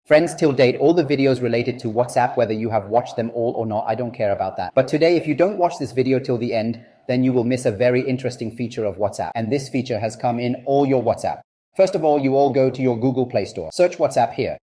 Friends, till date, all the videos related to WhatsApp, whether you have watched them all or not, I don't care about that. But today, if you don't watch this video till the end, then you will miss a very interesting feature of WhatsApp. And this feature has come in all your WhatsApp. First of all, you all go to your Google Play Store. Search WhatsApp here.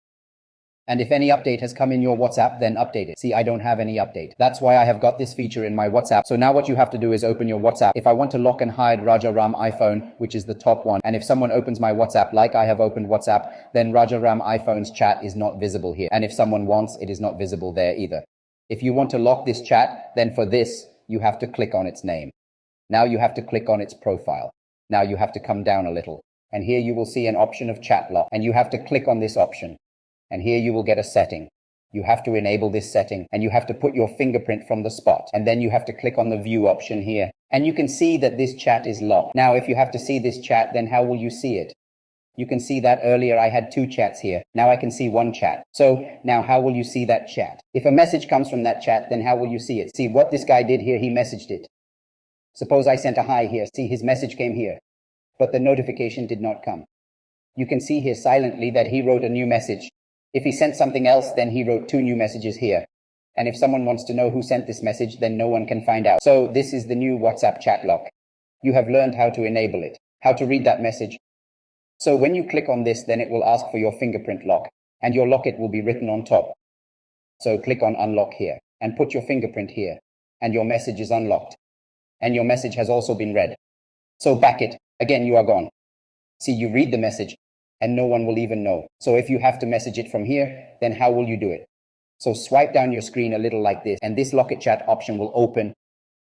And if any update has come in your WhatsApp, then update it. See, I don't have any update. That's why I have got this feature in my WhatsApp. So now what you have to do is open your WhatsApp. If I want to lock and hide Raja Ram iPhone, which is the top one, and if someone opens my WhatsApp like I have opened WhatsApp, then Raja Ram iPhone's chat is not visible here. And if someone wants, it is not visible there either. If you want to lock this chat, then for this, you have to click on its name. Now you have to click on its profile. Now you have to come down a little. And here you will see an option of chat lock. And you have to click on this option. And here you will get a setting. You have to enable this setting and you have to put your fingerprint from the spot. And then you have to click on the view option here. And you can see that this chat is locked. Now, if you have to see this chat, then how will you see it? You can see that earlier I had 2 chats here. Now I can see 1 chat. So now how will you see that chat? If a message comes from that chat, then how will you see it? See what this guy did here, he messaged it. Suppose I sent a hi here. See, his message came here, but the notification did not come. You can see here silently that he wrote a new message. If he sent something else, then he wrote 2 new messages here. And if someone wants to know who sent this message, then no one can find out. So this is the new WhatsApp chat lock. You have learned how to enable it, how to read that message. So when you click on this, then it will ask for your fingerprint lock and your locket will be written on top. So click on unlock here and put your fingerprint here and your message is unlocked. And your message has also been read. So back it. Again, you are gone. See, you read the message and no one will even know. So if you have to message it from here, then how will you do it? So swipe down your screen a little like this, and this locket chat option will open.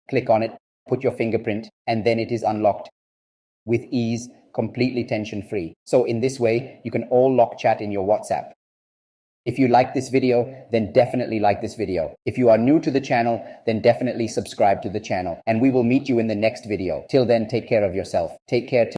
Click on it, put your fingerprint, and then it is unlocked with ease, completely tension-free. So in this way, you can all lock chat in your WhatsApp. If you like this video, then definitely like this video. If you are new to the channel, then definitely subscribe to the channel. And we will meet you in the next video. Till then, take care of yourself. Take care.